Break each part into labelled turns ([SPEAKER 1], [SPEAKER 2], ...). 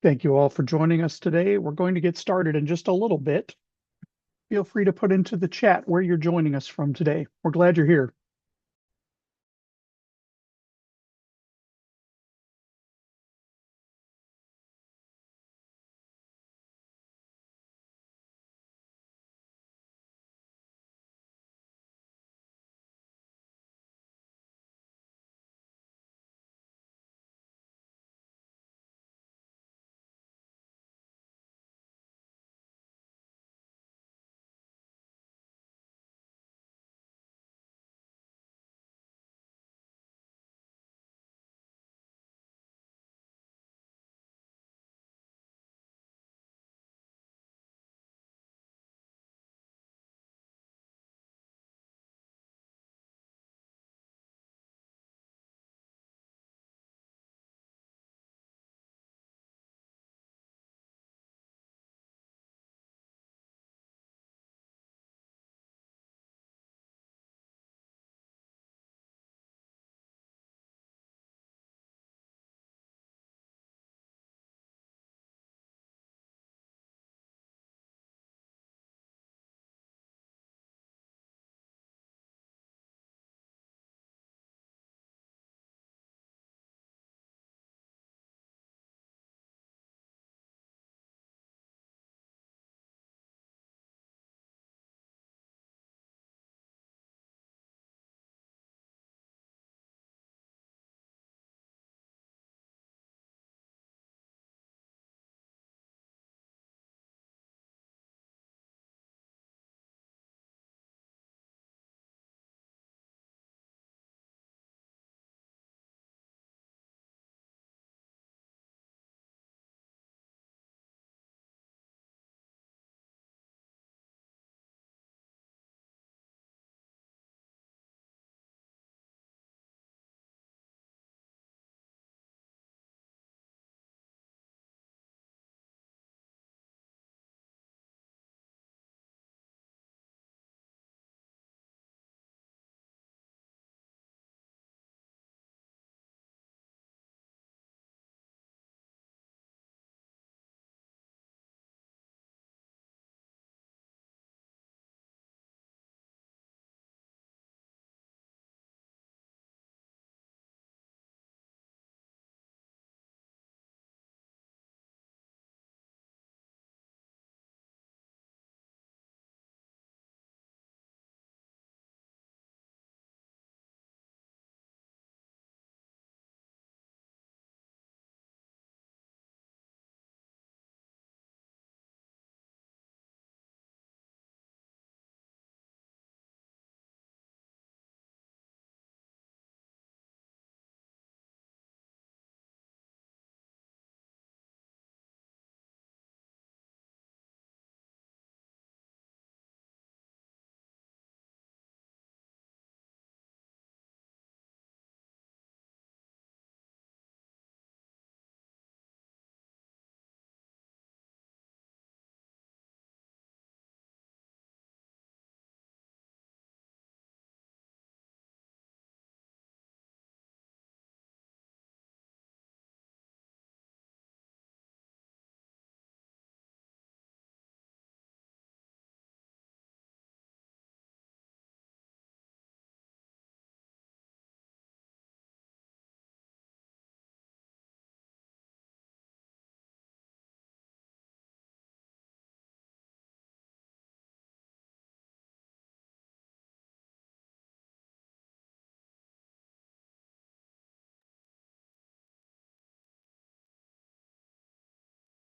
[SPEAKER 1] Thank you all for joining us today. We're going to get started in just a little bit. Feel free to put into the chat where you're joining us from today. We're glad you're here.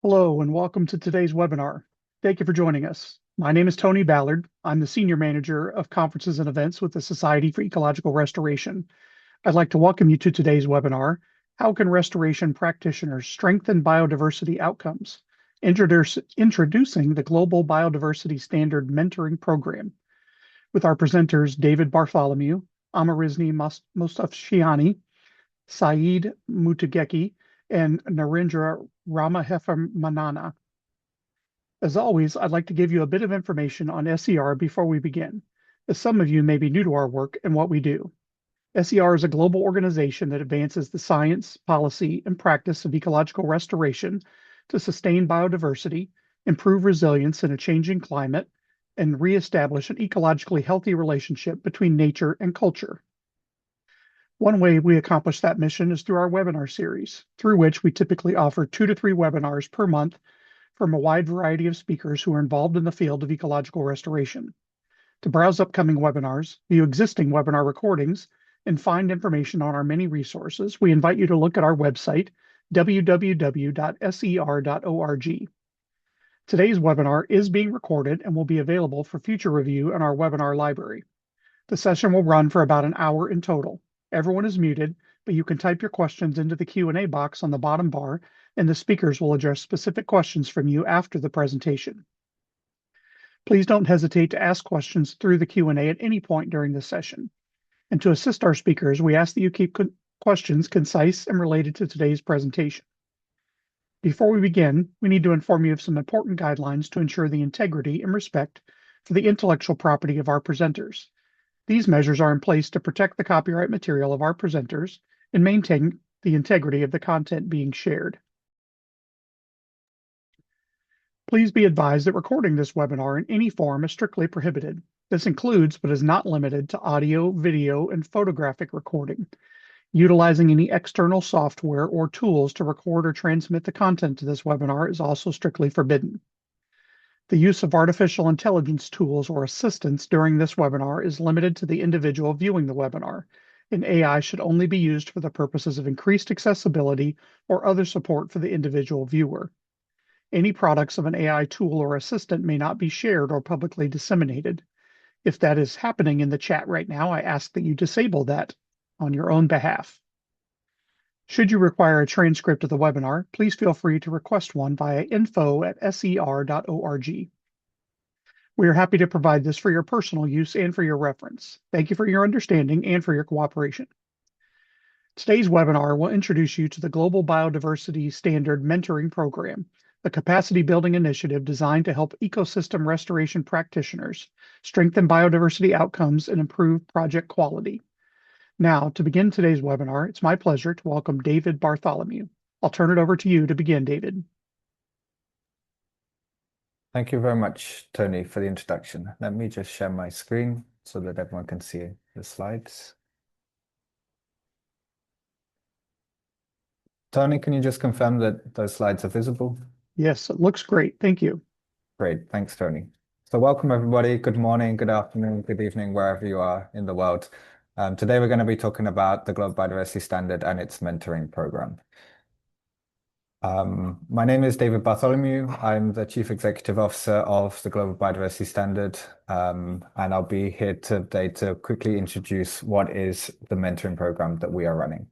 [SPEAKER 1] Hello and welcome to today's webinar. Thank you for joining us. My name is Tony Ballard. I'm the Senior Manager of Conferences and Events with the Society for Ecological Restoration. I'd like to welcome you to today's webinar, How Can Restoration Practitioners Strengthen Biodiversity Outcomes? Introducing the Global Biodiversity Standard Mentoring Program, with our presenters David Bartholomew, Amarizni Mostafshiani, Saeed Mutageki, and Narendra Ramahefamanana. As always, I'd like to give you a bit of information on SER before we begin, as some of you may be new to our work and what we do. SER is a global organization that advances the science, policy, and practice of ecological restoration to sustain biodiversity, improve resilience in a changing climate, and reestablish an ecologically healthy relationship between nature and culture. One way we accomplish that mission is through our webinar series, through which we typically offer 2 to 3 webinars per month from a wide variety of speakers who are involved in the field of ecological restoration. To browse upcoming webinars, view existing webinar recordings, and find information on our many resources, we invite you to look at our website, www.ser.org. Today's webinar is being recorded and will be available for future review in our webinar library. The session will run for about an hour in total. Everyone is muted, but you can type your questions into the Q&A box on the bottom bar, and the speakers will address specific questions from you after the presentation. Please don't hesitate to ask questions through the Q&A at any point during this session. And to assist our speakers, we ask that you keep questions concise and related to today's presentation. Before we begin, we need to inform you of some important guidelines to ensure the integrity and respect for the intellectual property of our presenters. These measures are in place to protect the copyright material of our presenters and maintain the integrity of the content being shared. Please be advised that recording this webinar in any form is strictly prohibited. This includes, but is not limited to, audio, video, and photographic recording. Utilizing any external software or tools to record or transmit the content of this webinar is also strictly forbidden. The use of artificial intelligence tools or assistants during this webinar is limited to the individual viewing the webinar, and AI should only be used for the purposes of increased accessibility or other support for the individual viewer. Any products of an AI tool or assistant may not be shared or publicly disseminated. If that is happening in the chat right now, I ask that you disable that on your own behalf. Should you require a transcript of the webinar, please feel free to request one via info@ser.org. We are happy to provide this for your personal use and for your reference. Thank you for your understanding and for your cooperation. Today's webinar will introduce you to the Global Biodiversity Standard Mentoring Program, a capacity building initiative designed to help ecosystem restoration practitioners strengthen biodiversity outcomes and improve project quality. Now, to begin today's webinar, it's my pleasure to welcome David Bartholomew. I'll turn it over to you to begin, David.
[SPEAKER 2] Thank you very much, Tony, for the introduction. Let me just share my screen so that everyone can see the slides. Tony, can you just confirm that those slides are visible?
[SPEAKER 1] Yes, it looks great. Thank you.
[SPEAKER 2] Great. Thanks, Tony. So welcome, everybody. Good morning, good afternoon, good evening, wherever you are in the world. Today, we're going to be talking about the Global Biodiversity Standard and its mentoring program. My name is David Bartholomew. I'm the Chief Executive Officer of the Global Biodiversity Standard, and I'll be here today to quickly introduce what is the mentoring program that we are running.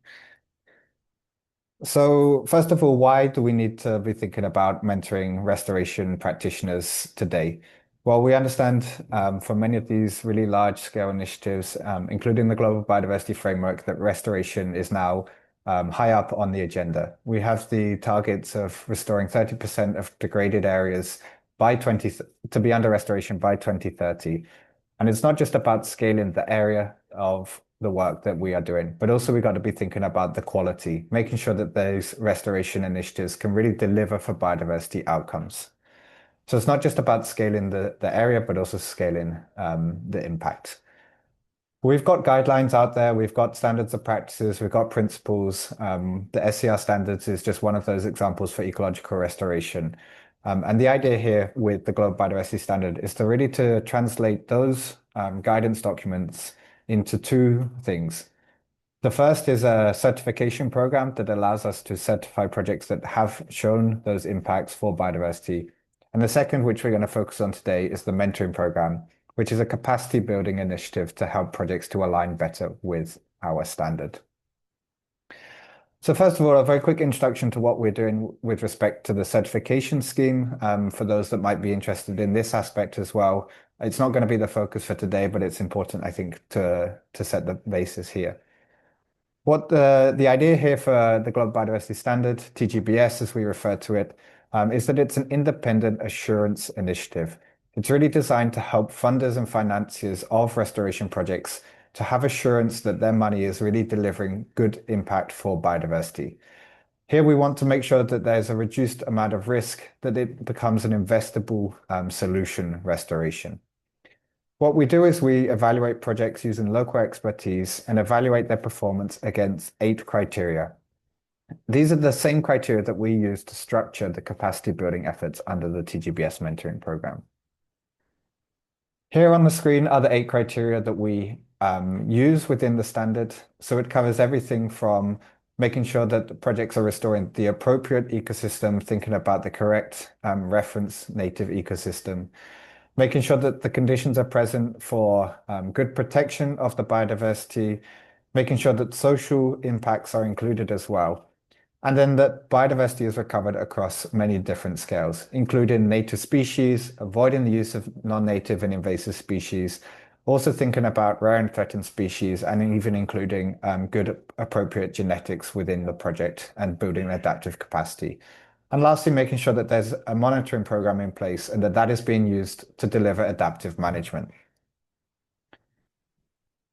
[SPEAKER 2] So first of all, why do we need to be thinking about mentoring restoration practitioners today? Well, we understand from many of these really large-scale initiatives, including the Global Biodiversity Framework, that restoration is now high up on the agenda. We have the targets of restoring 30% of degraded areas to be under restoration by 2030. And it's not just about scaling the area of the work that we are doing, but also we got to be thinking about the quality, making sure that those restoration initiatives can really deliver for biodiversity outcomes. So it's not just about scaling the area, but also scaling the impact. We've got guidelines out there, we've got standards of practices, we've got principles. The SCR standards is just one of those examples for ecological restoration. And the idea here with the Global Biodiversity Standard is to really translate those guidance documents into two things. The first is a certification program that allows us to certify projects that have shown those impacts for biodiversity. And the second, which we're going to focus on today, is the mentoring program, which is a capacity building initiative to help projects to align better with our standard. So first of all, a very quick introduction to what we're doing with respect to the certification scheme, for those that might be interested in this aspect as well. It's not going to be the focus for today, but it's important, I think, to set the basis here. What the idea here for the Global Biodiversity Standard, TGBS as we refer to it, is that it's an independent assurance initiative. It's really designed to help funders and financiers of restoration projects to have assurance that their money is really delivering good impact for biodiversity. Here we want to make sure that there's a reduced amount of risk, that it becomes an investable solution restoration. What we do is we evaluate projects using local expertise and evaluate their performance against 8 criteria. These are the same criteria that we use to structure the capacity building efforts under the TGBS mentoring program. Here on the screen are the 8 criteria that we use within the standard. So it covers everything from making sure that the projects are restoring the appropriate ecosystem, thinking about the correct reference native ecosystem, making sure that the conditions are present for good protection of the biodiversity, making sure that social impacts are included as well. And then that biodiversity is recovered across many different scales, including native species, avoiding the use of non-native and invasive species, also thinking about rare and threatened species, and even including good appropriate genetics within the project and building adaptive capacity. And lastly, making sure that there's a monitoring program in place and that that is being used to deliver adaptive management.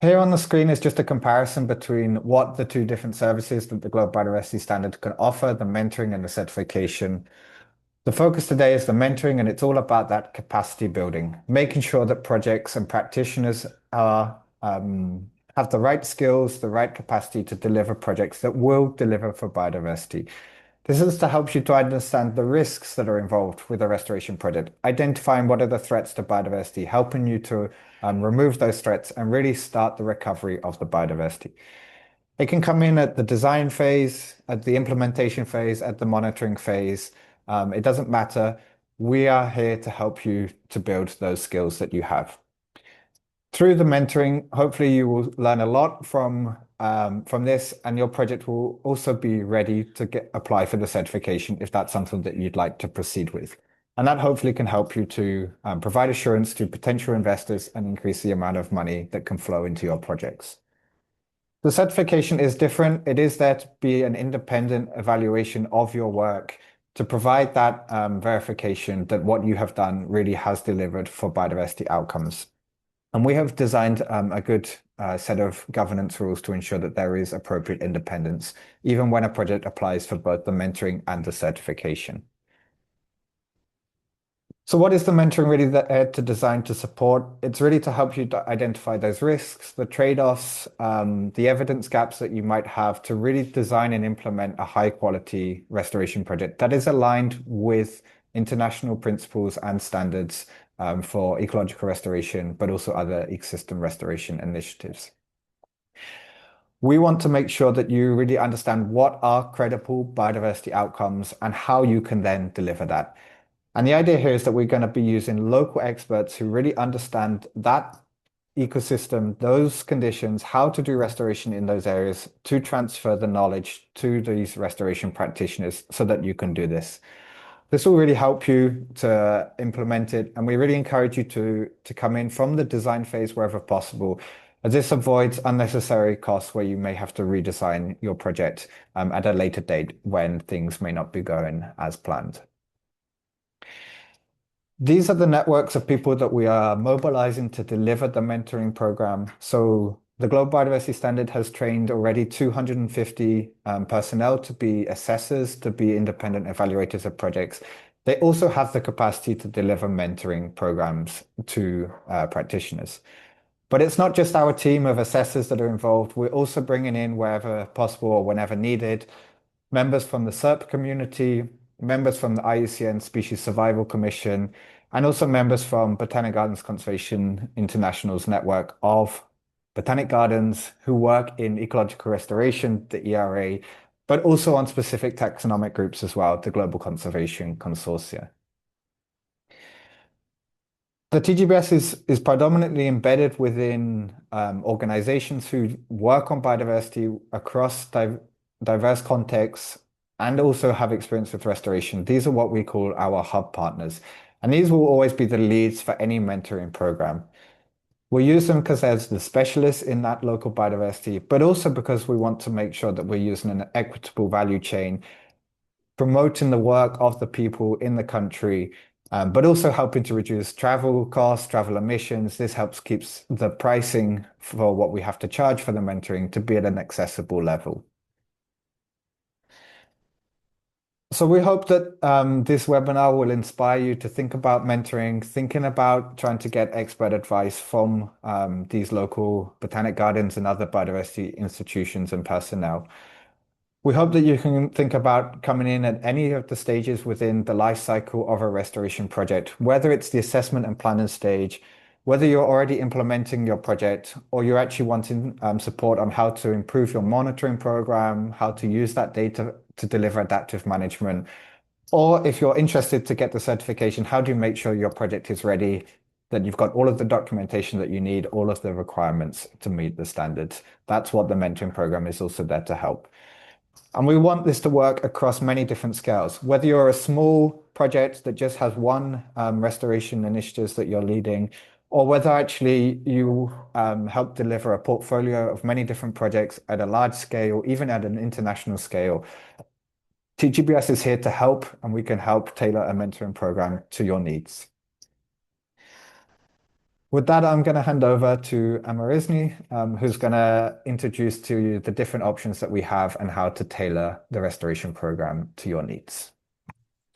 [SPEAKER 2] Here on the screen is just a comparison between what the 2 different services that the Global Biodiversity Standard can offer, the mentoring and the certification. The focus today is the mentoring, and it's all about that capacity building, making sure that projects and practitioners are, have the right skills, the right capacity to deliver projects that will deliver for biodiversity. This is to help you to understand the risks that are involved with a restoration project, identifying what are the threats to biodiversity, helping you to remove those threats and really start the recovery of the biodiversity. It can come in at the design phase, at the implementation phase, at the monitoring phase. It doesn't matter. We are here to help you to build those skills that you have. Through the mentoring, hopefully you will learn a lot from this, and your project will also be ready to apply for the certification if that's something that you'd like to proceed with. And that hopefully can help you to provide assurance to potential investors and increase the amount of money that can flow into your projects. The certification is different. It is there to be an independent evaluation of your work to provide that verification that what you have done really has delivered for biodiversity outcomes. And we have designed a good set of governance rules to ensure that there is appropriate independence, even when a project applies for both the mentoring and the certification. So what is the mentoring really there to design to support? It's really to help you to identify those risks, the trade-offs, the evidence gaps that you might have to really design and implement a high quality restoration project that is aligned with international principles and standards for ecological restoration, but also other ecosystem restoration initiatives. We want to make sure that you really understand what are credible biodiversity outcomes and how you can then deliver that. And the idea here is that we're going to be using local experts who really understand that ecosystem, those conditions, how to do restoration in those areas to transfer the knowledge to these restoration practitioners so that you can do this. This will really help you to implement it, and we really encourage you to come in from the design phase wherever possible, as this avoids unnecessary costs where you may have to redesign your project at a later date when things may not be going as planned. These are the networks of people that we are mobilizing to deliver the mentoring program. So the Global Biodiversity Standard has trained already 250 personnel to be assessors, to be independent evaluators of projects. They also have the capacity to deliver mentoring programs to practitioners. But it's not just our team of assessors that are involved. We're also bringing in, wherever possible or whenever needed, members from the SERP community, members from the IUCN Species Survival Commission, and also members from Botanic Gardens Conservation International's network of botanic gardens who work in ecological restoration, the ERA, but also on specific taxonomic groups as well, the Global Conservation Consortia. The TGBS is predominantly embedded within organizations who work on biodiversity across diverse contexts and also have experience with restoration. These are what we call our hub partners. And these will always be the leads for any mentoring program. We use them because there's the specialists in that local biodiversity, but also because we want to make sure that we're using an equitable value chain, promoting the work of the people in the country, but also helping to reduce travel costs, travel emissions. This helps keeps the pricing for what we have to charge for the mentoring to be at an accessible level. So we hope that this webinar will inspire you to think about mentoring, thinking about trying to get expert advice from these local botanic gardens and other biodiversity institutions and personnel. We hope that you can think about coming in at any of the stages within the life cycle of a restoration project, whether it's the assessment and planning stage, whether you're already implementing your project, or you're actually wanting support on how to improve your monitoring program, how to use that data to deliver adaptive management, or if you're interested to get the certification, how do you make sure your project is ready, that you've got all of the documentation that you need, all of the requirements to meet the standards. That's what the mentoring program is also there to help. And we want this to work across many different scales. Whether you're a small project that just has one restoration initiatives that you're leading, or whether actually you help deliver a portfolio of many different projects at a large scale, even at an international scale, TGBS is here to help, and we can help tailor a mentoring program to your needs. With that, I'm going to hand over to Amarizny, who's going to introduce to you the different options that we have and how to tailor the restoration program to your needs.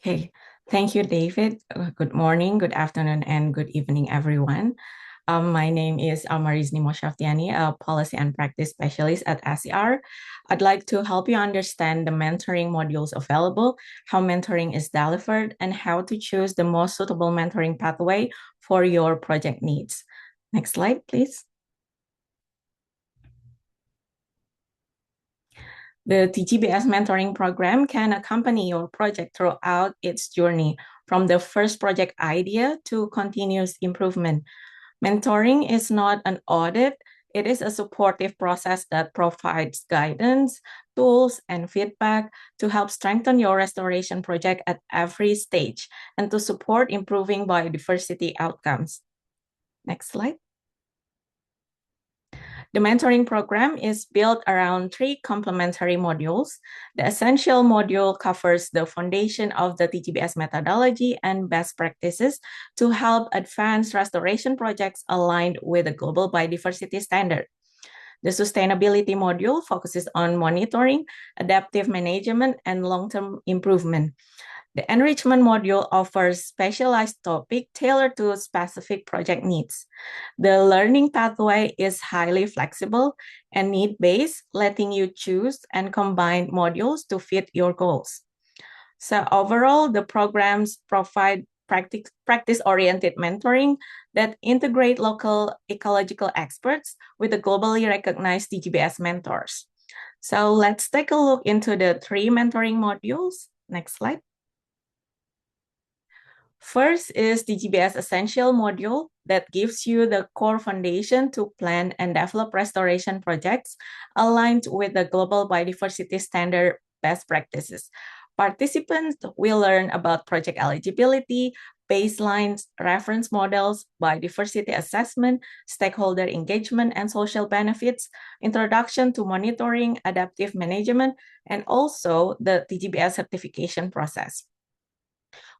[SPEAKER 3] Okay, thank you, David. Good morning, good afternoon, and good evening, everyone. My name is Amarizny Moshaftiani, a policy and practice specialist at SCR. I'd like to help you understand the mentoring modules available, how mentoring is delivered, and how to choose the most suitable mentoring pathway for your project needs. Next slide, please. The TGBS mentoring program can accompany your project throughout its journey, from the first project idea to continuous improvement. Mentoring is not an audit. It is a supportive process that provides guidance, tools, and feedback to help strengthen your restoration project at every stage and to support improving biodiversity outcomes. Next slide. The mentoring program is built around 3 complementary modules. The essential module covers the foundation of the TGBS methodology and best practices to help advance restoration projects aligned with the Global Biodiversity Standard. The sustainability module focuses on monitoring, adaptive management, and long-term improvement. The enrichment module offers specialized topic tailored to specific project needs. The learning pathway is highly flexible and need-based, letting you choose and combine modules to fit your goals. So overall, the programs provide practice-oriented mentoring that integrate local ecological experts with the globally recognized TGBS mentors. So let's take a look into the 3 mentoring modules. Next slide. First is TGBS Essential module that gives you the core foundation to plan and develop restoration projects aligned with the Global Biodiversity Standard best practices. Participants will learn about project eligibility, baselines, reference models, biodiversity assessment, stakeholder engagement and social benefits, introduction to monitoring, adaptive management, and also the TGBS certification process.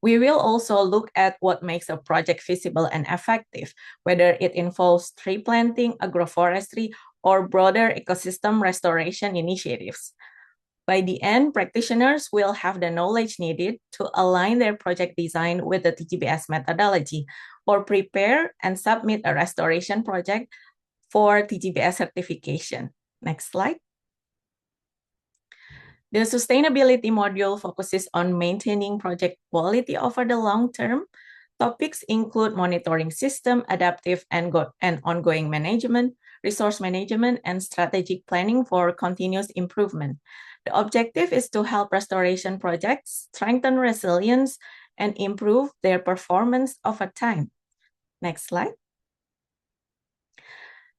[SPEAKER 3] We will also look at what makes a project feasible and effective, whether it involves tree planting, agroforestry, or broader ecosystem restoration initiatives. By the end, practitioners will have the knowledge needed to align their project design with the TGBS methodology or prepare and submit a restoration project for TGBS certification. Next slide. The sustainability module focuses on maintaining project quality over the long term. Topics include monitoring system, adaptive and ongoing management, resource management, and strategic planning for continuous improvement. The objective is to help restoration projects strengthen resilience and improve their performance over time. Next slide.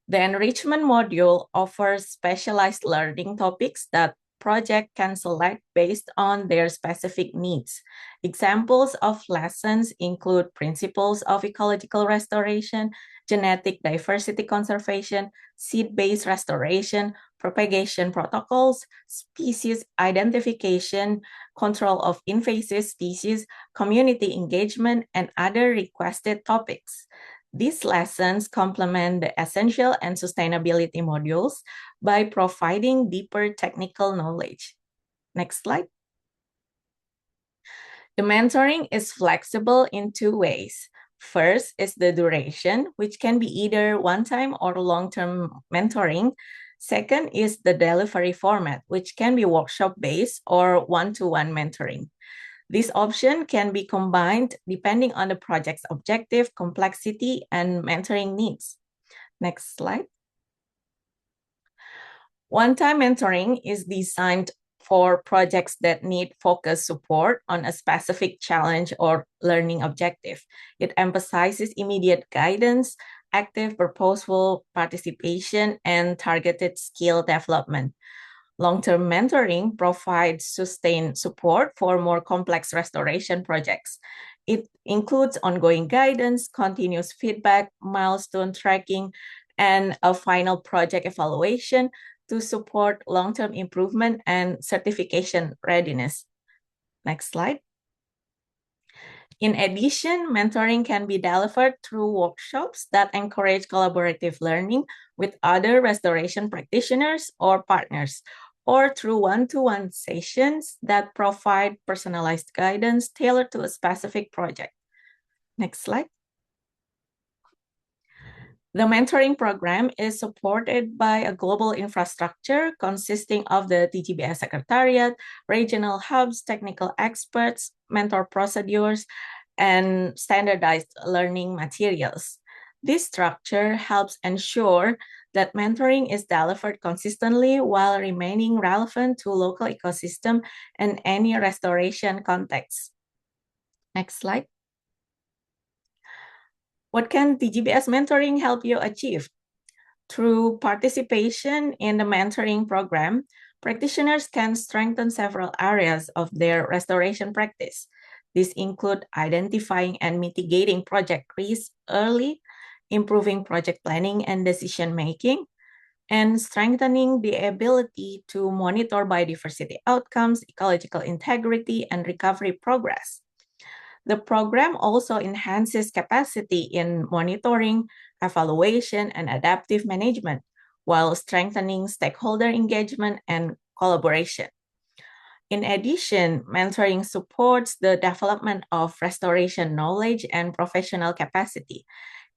[SPEAKER 3] The enrichment module offers specialized learning topics that project can select based on their specific needs. Examples of lessons include principles of ecological restoration, genetic diversity conservation, seed-based restoration, propagation protocols, species identification, control of invasive species, community engagement, and other requested topics. These lessons complement the essential and sustainability modules by providing deeper technical knowledge. Next slide. The mentoring is flexible in two ways. First is the duration, which can be either one-time or long-term mentoring. Second is the delivery format, which can be workshop-based or one-to-one mentoring. This option can be combined depending on the project's objective, complexity, and mentoring needs. Next slide. One-time mentoring is designed for projects that need focused support on a specific challenge or learning objective. It emphasizes immediate guidance, active purposeful participation, and targeted skill development. Long-term mentoring provides sustained support for more complex restoration projects. It includes ongoing guidance, continuous feedback, milestone tracking, and a final project evaluation to support long-term improvement and certification readiness. Next slide. In addition, mentoring can be delivered through workshops that encourage collaborative learning with other restoration practitioners or partners, or through one-to-one sessions that provide personalized guidance tailored to a specific project. Next slide. The mentoring program is supported by a global infrastructure consisting of the TGBS Secretariat, regional hubs, technical experts, mentor procedures, and standardized learning materials. This structure helps ensure that mentoring is delivered consistently while remaining relevant to local ecosystem and any restoration context. Next slide. What can TGBS mentoring help you achieve? Through participation in the mentoring program, practitioners can strengthen several areas of their restoration practice. These include identifying and mitigating project risks early, improving project planning and decision-making, and strengthening the ability to monitor biodiversity outcomes, ecological integrity, and recovery progress. The program also enhances capacity in monitoring, evaluation, and adaptive management, while strengthening stakeholder engagement and collaboration. In addition, mentoring supports the development of restoration knowledge and professional capacity,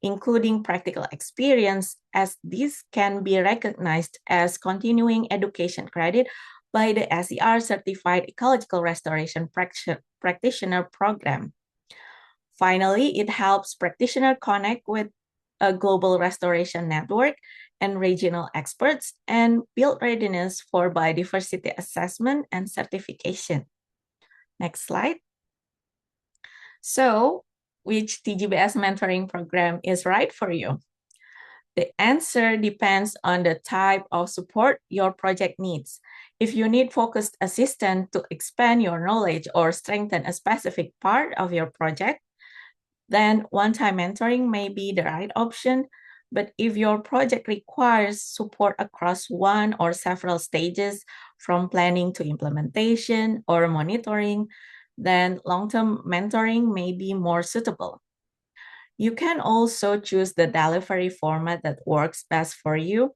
[SPEAKER 3] including practical experience, as this can be recognized as continuing education credit by the SER Certified Ecological Restoration Practitioner Program. Finally, it helps practitioners connect with a global restoration network and regional experts and build readiness for biodiversity assessment and certification. Next slide. So, which TGBS mentoring program is right for you? The answer depends on the type of support your project needs. If you need focused assistance to expand your knowledge or strengthen a specific part of your project, then one-time mentoring may be the right option. But if your project requires support across one or several stages, from planning to implementation or monitoring, then long-term mentoring may be more suitable. You can also choose the delivery format that works best for you.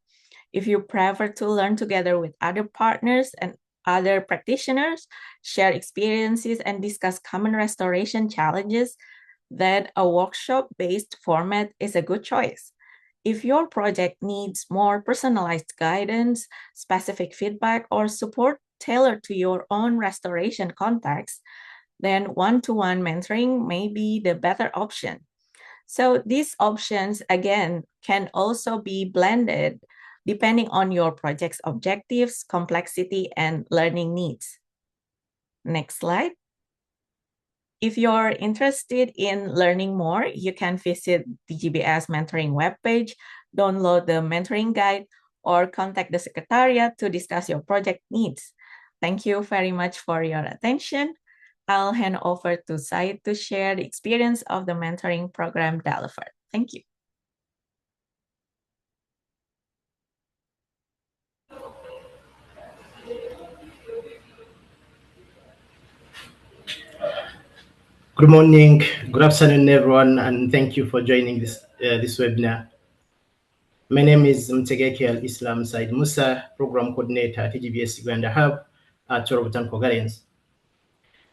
[SPEAKER 3] If you prefer to learn together with other partners and other practitioners, share experiences, and discuss common restoration challenges, then a workshop-based format is a good choice. If your project needs more personalized guidance, specific feedback, or support tailored to your own restoration context, then one-to-one mentoring may be the better option. So these options, again, can also be blended depending on your project's objectives, complexity, and learning needs. Next slide. If you're interested in learning more, you can visit the TGBS mentoring webpage, download the mentoring guide, or contact the Secretariat to discuss your project needs. Thank you very much for your attention. I'll hand over to Said to share the experience of the mentoring program delivered. Thank you.
[SPEAKER 4] Good morning, good afternoon, everyone, and thank you for joining this webinar. My name is Mtegeki Al-Islam Said Musa, Program Coordinator at TGBS Uganda Hub at Robotan Guidance.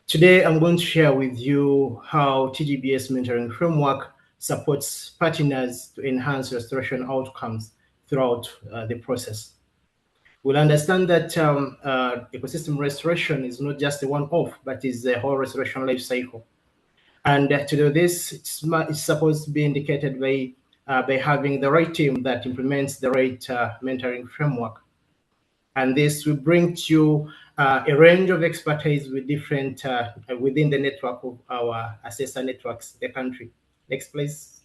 [SPEAKER 4] Today, I'm going to share with you how TGBS mentoring framework supports partners to enhance restoration outcomes throughout the process. We'll understand that ecosystem restoration is not just a one-off, but is a whole restoration life cycle. And to do this, it's supposed to be indicated by having the right team that implements the right mentoring framework. And this will bring to you a range of expertise with different within the network of our assessor networks, the country. Next, please.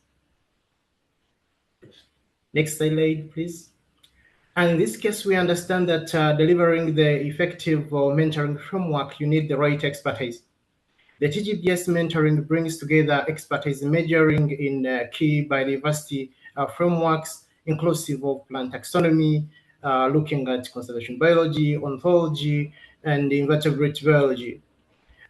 [SPEAKER 4] Next slide, please. And in this case, we understand that delivering the effective mentoring framework, you need the right expertise. The TGBS mentoring brings together expertise in measuring in key biodiversity frameworks, inclusive of plant taxonomy, looking at conservation biology, ontology, and invertebrate biology.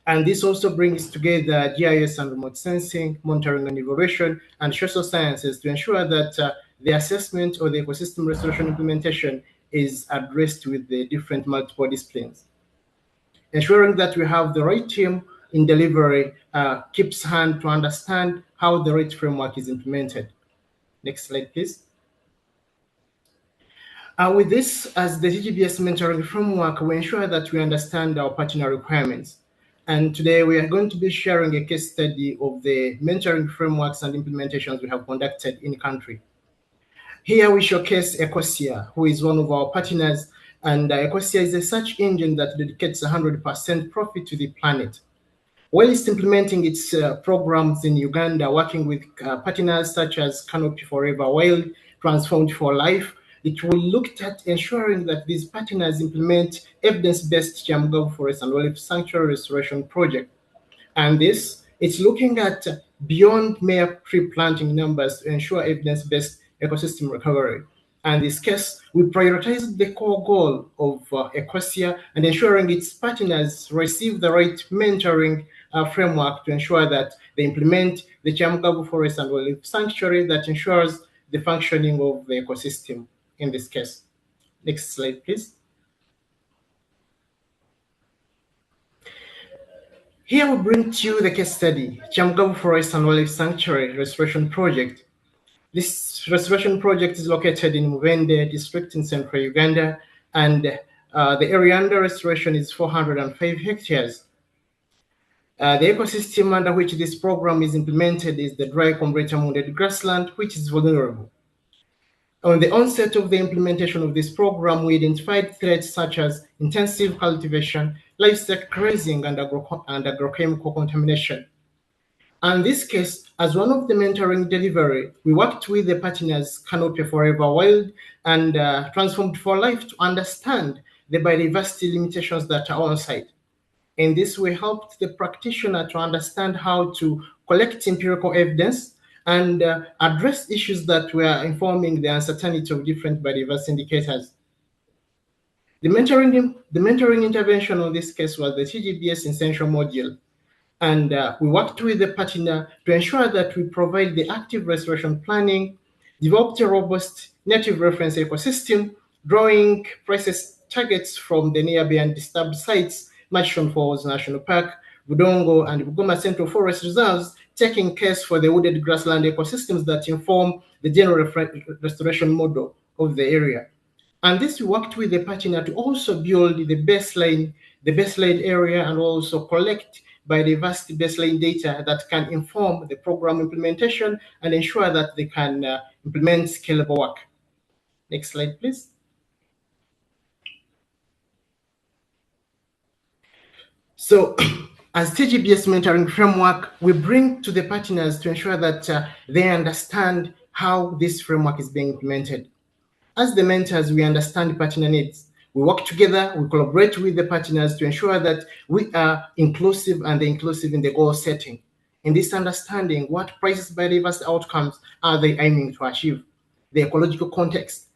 [SPEAKER 4] And this also brings together GIS and remote sensing, monitoring and evaluation, and social sciences to ensure that the assessment or the ecosystem restoration implementation is addressed with the different multiple disciplines. Ensuring that we have the right team in delivery keeps hand to understand how the right framework is implemented. Next slide, please. With this as the TGBS mentoring framework, we ensure that we understand our partner requirements. And today we are going to be sharing a case study of the mentoring frameworks and implementations we have conducted in country. Here we showcase Ecosia, who is one of our partners, and Ecosia is a search engine that dedicates 100% profit to the planet. While it's implementing its programs in Uganda, working with partners such as Canopy Forever Wild, Transformed for Life, it will look at ensuring that these partners implement evidence-based Chamgavu Forest and Wildlife Sanctuary Restoration Project. And this, it's looking at beyond mere tree planting numbers to ensure evidence-based ecosystem recovery. And in this case, we prioritize the core goal of Ecosia and ensuring its partners receive the right mentoring framework to ensure that they implement the Chamgavu Forest and Wildlife Sanctuary that ensures the functioning of the ecosystem in this case. Next slide, please. Here we bring to you the case study, Chamgavu Forest and Wildlife Sanctuary Restoration Project. This restoration project is located in Mubende district in central Uganda, and the area under restoration is 405 hectares. The ecosystem under which this program is implemented is the dry combratum wooded grassland, which is vulnerable. On the onset of the implementation of this program, we identified threats such as intensive cultivation, livestock grazing, and agrochemical contamination. And in this case, as one of the mentoring delivery, we worked with the partners Canopy Forever Wild and Transformed for Life to understand the biodiversity limitations that are on site. In this, we helped the practitioner to understand how to collect empirical evidence and address issues that were informing the uncertainty of different biodiversity indicators. The mentoring intervention on this case was the TGBS essential module. And we worked with the partner to ensure that we provide the active restoration planning, developed a robust native reference ecosystem, drawing process targets from the nearby and disturbed sites, Machishon Falls National Park, Budongo, and Bugoma Central Forest Reserves, taking case for the wooded grassland ecosystems that inform the general restoration model of the area. And this we worked with the partner to also build the baseline area and also collect biodiversity baseline data that can inform the program implementation and ensure that they can implement scalable work. Next slide, please. So, as TGBS mentoring framework, we bring to the partners to ensure that they understand how this framework is being implemented. As the mentors, we understand partner needs. We work together, we collaborate with the partners to ensure that we are inclusive and inclusive in the goal setting. In this understanding, what prices biodiversity outcomes are they aiming to achieve? The ecological context.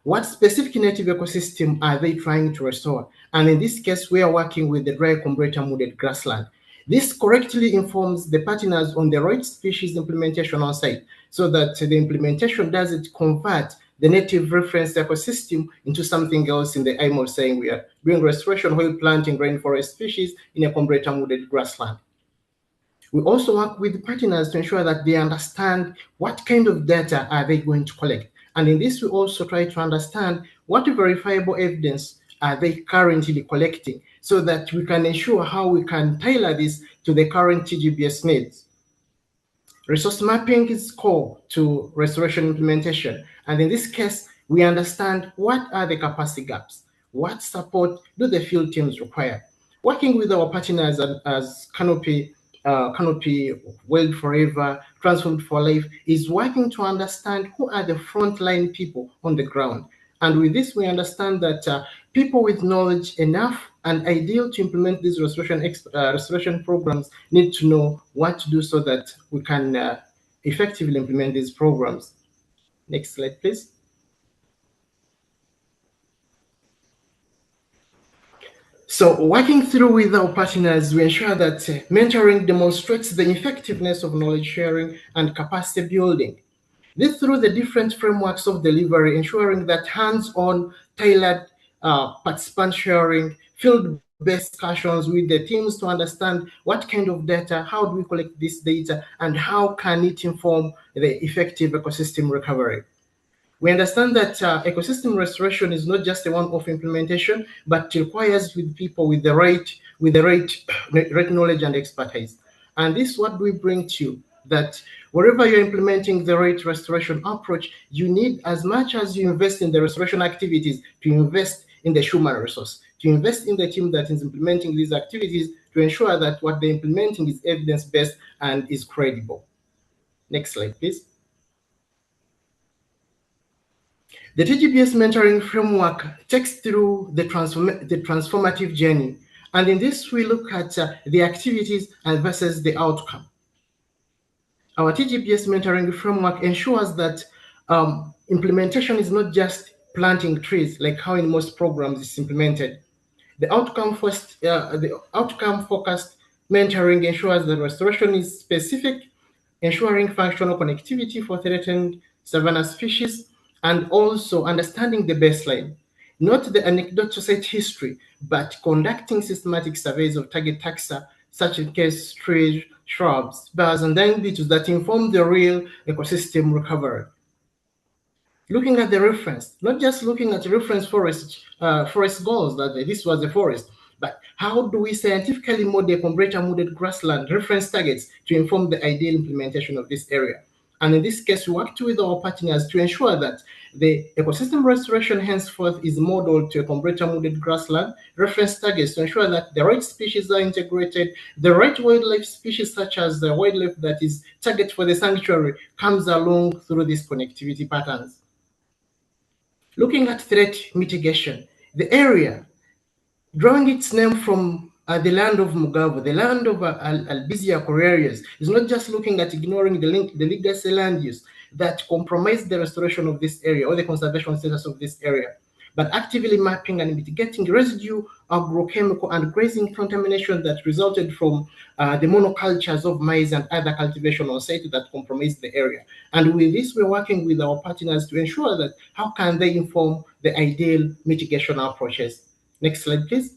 [SPEAKER 4] What specific native ecosystem are they trying to restore? And in this case, we are working with the dry combratum wooded grassland. This correctly informs the partners on the right species implementation on site so that the implementation doesn't convert the native reference ecosystem into something else in the aim of saying we are doing restoration while planting rainforest species in a completely wooded grassland. We also work with partners to ensure that they understand what kind of data are they going to collect. And in this, we also try to understand what verifiable evidence are they currently collecting so that we can ensure how we can tailor this to the current TGBS needs. Resource mapping is core to restoration implementation. And in this case, we understand what are the capacity gaps, what support do the field teams require. Working with our partners as Canopy, Wild Forever, Transformed for Life, is working to understand who are the frontline people on the ground. And with this, we understand that people with knowledge enough and ideal to implement these restoration programs need to know what to do so that we can effectively implement these programs. Next slide, please. So working through with our partners, we ensure that mentoring demonstrates the effectiveness of knowledge sharing and capacity building. This through the different frameworks of delivery, ensuring that hands-on, tailored participant sharing, field-based discussions with the teams to understand what kind of data, how do we collect this data, and how can it inform the effective ecosystem recovery. We understand that ecosystem restoration is not just a one-off implementation, but requires with people with the right knowledge and expertise. And this is what we bring to you, that wherever you're implementing the right restoration approach, you need, as much as you invest in the restoration activities, to invest in the human resource, to invest in the team that is implementing these activities to ensure that what they're implementing is evidence-based and is credible. Next slide, please. The TGBS mentoring framework takes through the transformative journey. And in this, we look at the activities and versus the outcome. Our TGBS mentoring framework ensures that implementation is not just planting trees, like how in most programs it's implemented. The outcome-focused mentoring ensures that restoration is specific, ensuring functional connectivity for threatened savanna species, and also understanding the baseline, not the anecdotal set history, but conducting systematic surveys of target taxa, such as case trees, shrubs, birds, and then beetles that inform the real ecosystem recovery. Looking at the reference, not just looking at reference forest goals, that this was a forest, but how do we scientifically model completely wooded grassland reference targets to inform the ideal implementation of this area? And in this case, we worked with our partners to ensure that the ecosystem restoration henceforth is modeled to a completely wooded grassland reference targets to ensure that the right species are integrated, the right wildlife species, such as the wildlife that is target for the sanctuary, comes along through these connectivity patterns. Looking at threat mitigation, the area, drawing its name from the land of Mugabe, the land of Albizia Correrias, is not just looking at ignoring the legacy land use that compromise the restoration of this area or the conservation status of this area, but actively mapping and mitigating residue, agrochemical, and grazing contamination that resulted from the monocultures of maize and other cultivation on site that compromise the area. And with this, we're working with our partners to ensure that how can they inform the ideal mitigation approaches. Next slide, please.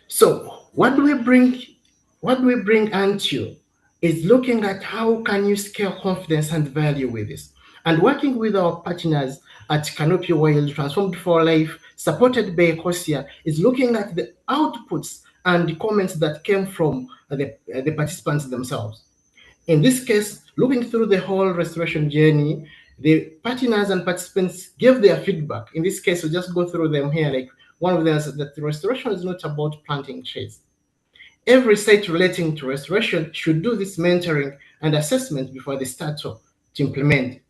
[SPEAKER 4] So what do we bring unto is looking at how can you scale confidence and value with this, and working with our partners at Canopy Wild, Transformed for Life, supported by Ecosia, is looking at the outputs and the comments that came from the participants themselves. In this case, looking through the whole restoration journey, the partners and participants gave their feedback. In this case, we'll just go through them here. Like one of them said that the restoration is not about planting trees. Every site relating to restoration should do this mentoring and assessment before they start to implement.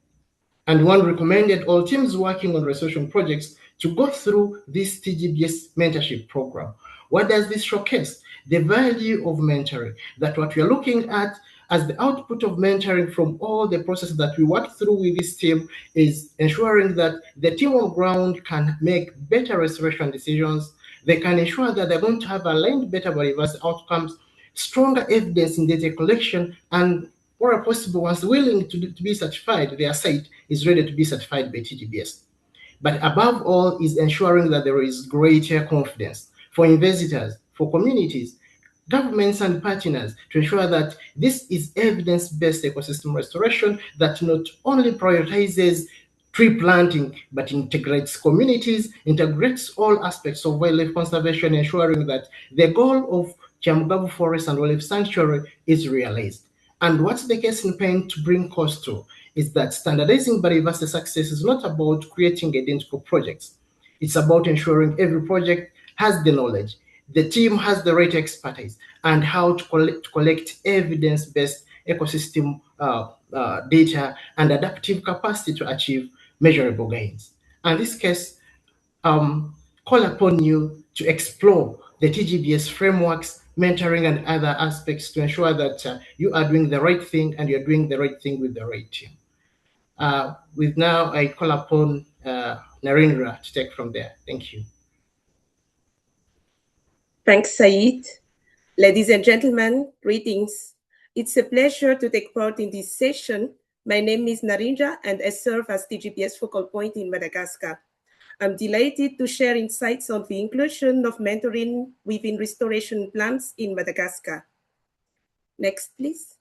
[SPEAKER 4] And one recommended all teams working on restoration projects to go through this TGBS mentorship program. What does this showcase? The value of mentoring, that what we are looking at as the output of mentoring from all the processes that we work through with this team is ensuring that the team on ground can make better restoration decisions. They can ensure that they're going to have aligned better biodiversity outcomes, stronger evidence in data collection, and or possible, once willing to be certified, their site is ready to be certified by TGBS. But above all is ensuring that there is greater confidence for investors, for communities, governments and partners to ensure that this is evidence-based ecosystem restoration that not only prioritizes tree planting, but integrates communities, integrates all aspects of wildlife conservation, ensuring that the goal of Chamgabu Forest and Wildlife Sanctuary is realized. And what's the case in point to bring coastal is that standardizing biodiversity success is not about creating identical projects. It's about ensuring every project has the knowledge, the team has the right expertise, and how to collect evidence-based ecosystem data and adaptive capacity to achieve measurable gains. And this case, call upon you to explore the TGBS frameworks, mentoring, and other aspects to ensure that you are doing the right thing and you're doing the right thing with the right team. With now, I call upon Narendra to take from there. Thank you.
[SPEAKER 5] Thanks, Said. Ladies and gentlemen, greetings. It's a pleasure to take part in this session. My name is Narendra and I serve as TGBS focal point in Madagascar. I'm delighted to share insights on the inclusion of mentoring within restoration plans in Madagascar. Next, please.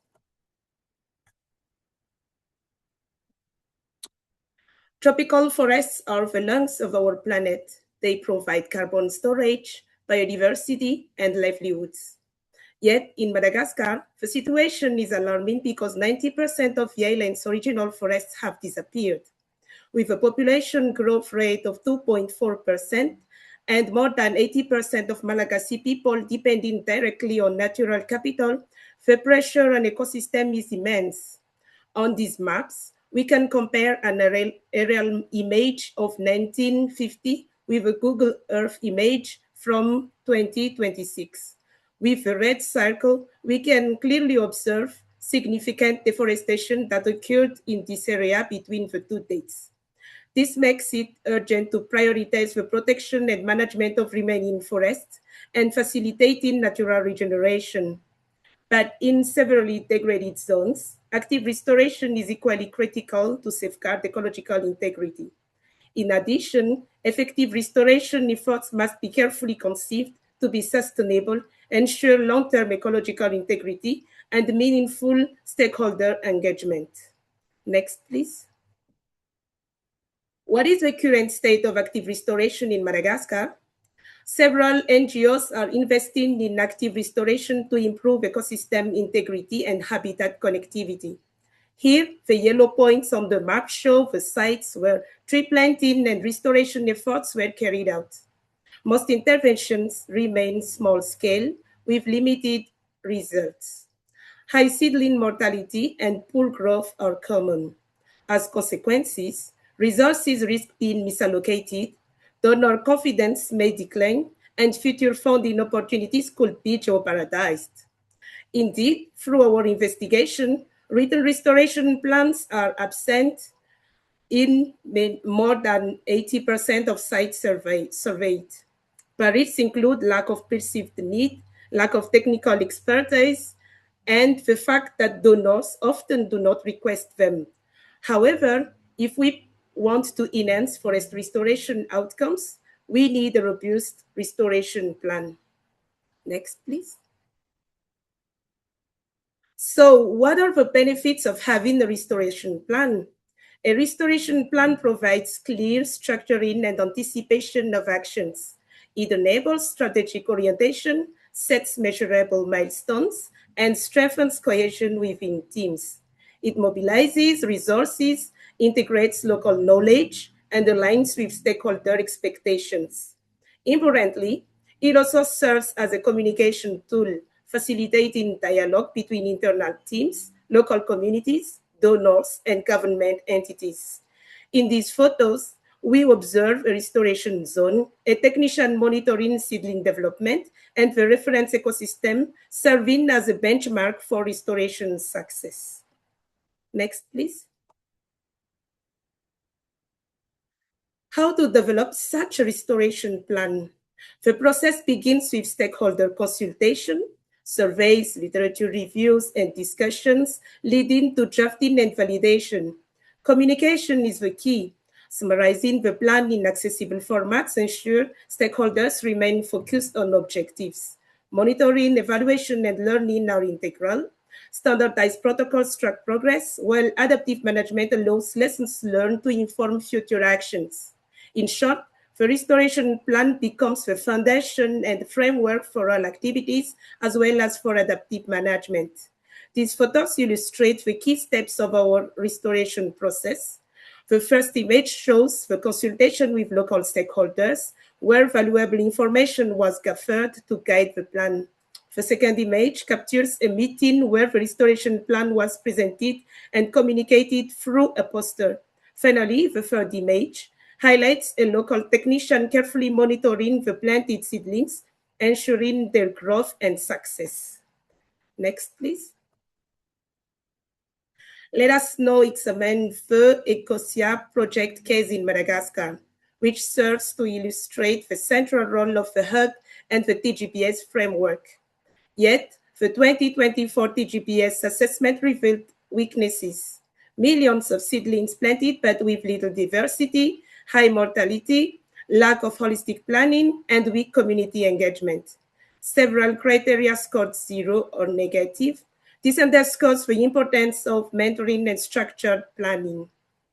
[SPEAKER 5] Tropical forests are the lungs of our planet. They provide carbon storage, biodiversity, and livelihoods. Yet, in Madagascar, the situation is alarming because 90% of the island's original forests have disappeared. With a population growth rate of 2.4% and more than 80% of Malagasy people depending directly on natural capital, the pressure on ecosystem is immense. On these maps, we can compare an aerial image of 1950 with a Google Earth image from 2026. With the red circle, we can clearly observe significant deforestation that occurred in this area between the two dates. This makes it urgent to prioritize the protection and management of remaining forests and facilitating natural regeneration. But in severely degraded zones, active restoration is equally critical to safeguard ecological integrity. In addition, effective restoration efforts must be carefully conceived to be sustainable, ensure long-term ecological integrity, and meaningful stakeholder engagement. Next, please. What is the current state of active restoration in Madagascar? Several NGOs are investing in active restoration to improve ecosystem integrity and habitat connectivity. Here, the yellow points on the map show the sites where tree planting and restoration efforts were carried out. Most interventions remain small-scale with limited results. High seedling mortality and poor growth are common. As consequences, resources risk being misallocated, donor confidence may decline, and future funding opportunities could be jeopardized. Indeed, through our investigation, written restoration plans are absent in more than 80% of sites surveyed. Barriers include lack of perceived need, lack of technical expertise, and the fact that donors often do not request them. However, if we want to enhance forest restoration outcomes, we need a robust restoration plan. Next, please. So, what are the benefits of having a restoration plan? A restoration plan provides clear structuring and anticipation of actions. It enables strategic orientation, sets measurable milestones, and strengthens cohesion within teams. It mobilizes resources, integrates local knowledge, and aligns with stakeholder expectations. Importantly, it also serves as a communication tool, facilitating dialogue between internal teams, local communities, donors, and government entities. In these photos, we observe a restoration zone, a technician monitoring seedling development, and the reference ecosystem serving as a benchmark for restoration success. Next, please. How to develop such a restoration plan? The process begins with stakeholder consultation. surveys, literature reviews, and discussions leading to drafting and validation. Communication is the key. Summarizing the plan in accessible formats ensure stakeholders remain focused on objectives. Monitoring, evaluation, and learning are integral. Standardized protocols track progress, while adaptive management allows lessons learned to inform future actions. In short, the restoration plan becomes the foundation and framework for all activities, as well as for adaptive management. These photos illustrate the key steps of our restoration process. The first image shows the consultation with local stakeholders, where valuable information was gathered to guide the plan. The second image captures a meeting where the restoration plan was presented and communicated through a poster. Finally, the third image highlights a local technician carefully monitoring the planted seedlings, ensuring their growth and success. Next, please. Let us now examine the Ecosia project case in Madagascar, which serves to illustrate the central role of the hub and the TGBS framework. Yet, the 2024 TGBS assessment revealed weaknesses. Millions of seedlings planted but with little diversity, high mortality, lack of holistic planning, and weak community engagement. Several criteria scored 0 or negative. This underscores the importance of mentoring and structured planning.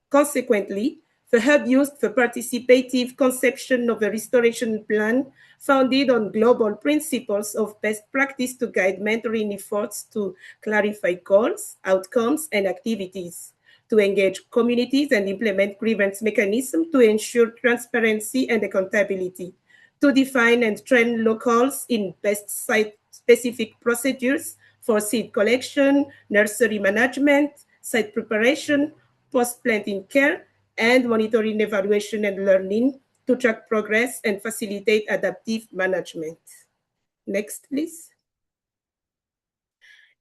[SPEAKER 5] Consequently, the hub used the participative conception of a restoration plan founded on global principles of best practice to guide mentoring efforts to clarify goals, outcomes, and activities, to engage communities and implement grievance mechanisms to ensure transparency and accountability, to define and train locals in best site-specific procedures for seed collection, nursery management, site preparation, post-planting care, and monitoring, evaluation, and learning to track progress and facilitate adaptive management. Next, please.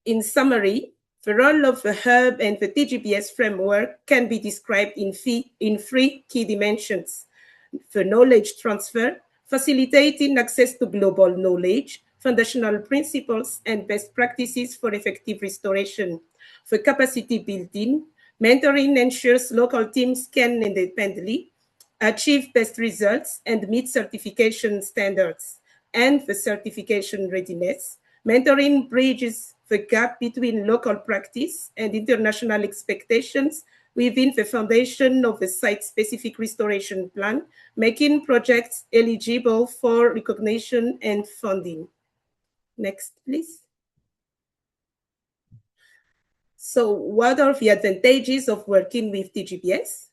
[SPEAKER 5] In summary, the role of the hub and the TGBS framework can be described in three key dimensions: the knowledge transfer, facilitating access to global knowledge, foundational principles, and best practices for effective restoration; the capacity building, mentoring ensures local teams can independently achieve best results and meet certification standards; and the certification readiness, mentoring bridges the gap between local practice and international expectations within the foundation of the site-specific restoration plan, making projects eligible for recognition and funding. Next, please. So what are the advantages of working with TGBS?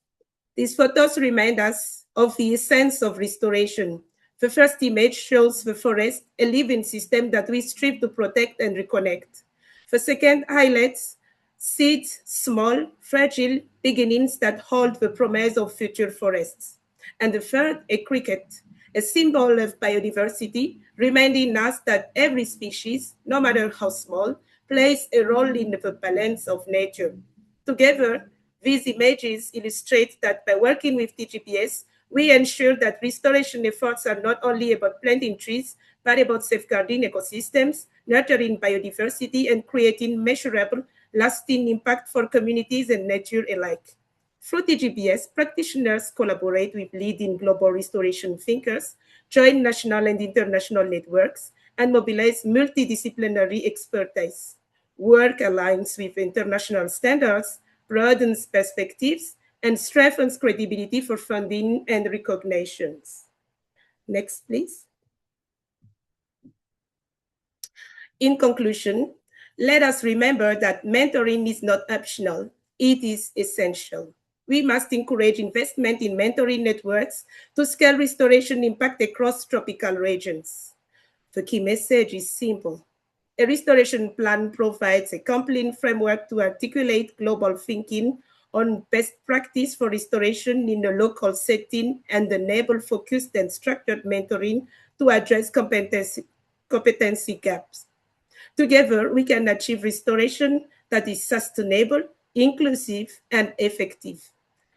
[SPEAKER 5] These photos remind us of the essence of restoration. The first image shows the forest, a living system that we strive to protect and reconnect. The second highlights seeds, small, fragile beginnings that hold the promise of future forests. And the third, a cricket, a symbol of biodiversity, reminding us that every species, no matter how small, plays a role in the balance of nature. Together, these images illustrate that by working with TGBS, we ensure that restoration efforts are not only about planting trees, but about safeguarding ecosystems, nurturing biodiversity, and creating measurable, lasting impact for communities and nature alike. Through TGBS, practitioners collaborate with leading global restoration thinkers, join national and international networks, and mobilize multidisciplinary expertise. Work aligns with international standards, broadens perspectives, and strengthens credibility for funding and recognitions. Next, please. In conclusion, let us remember that mentoring is not optional, it is essential. We must encourage investment in mentoring networks to scale restoration impact across tropical regions. The key message is simple. A restoration plan provides a complete framework to articulate global thinking on best practice for restoration in a local setting and enable focused and structured mentoring to address competency gaps. Together, we can achieve restoration that is sustainable, inclusive, and effective.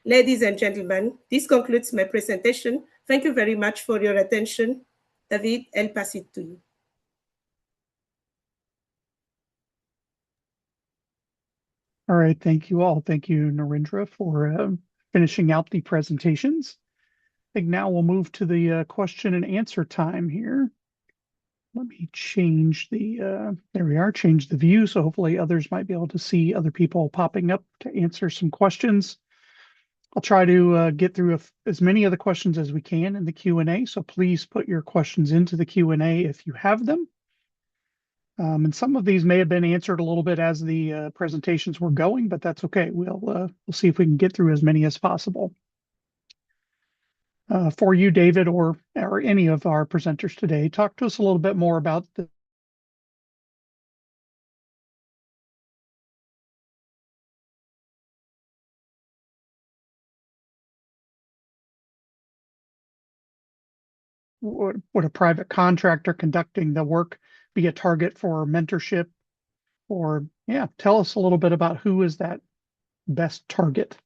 [SPEAKER 5] Ladies and gentlemen, this concludes my presentation. Thank you very much for your attention. David, I'll pass it to you.
[SPEAKER 1] All right, thank you all. Thank you, Narendra, for finishing out the presentations. I think now we'll move to the question and answer time here. Let me change the, there we are, change the view, so hopefully others might be able to see other people popping up to answer some questions. I'll try to get through as many of the questions as we can in the Q&A, so please put your questions into the Q&A if you have them. And some of these may have been answered a little bit as the presentations were going, but that's okay. We'll see if we can get through as many as possible. For you, David, or any of our presenters today, talk to us a little bit more about would a private contractor conducting the work be a target for mentorship? Or, yeah, tell us a little bit about who is that best target.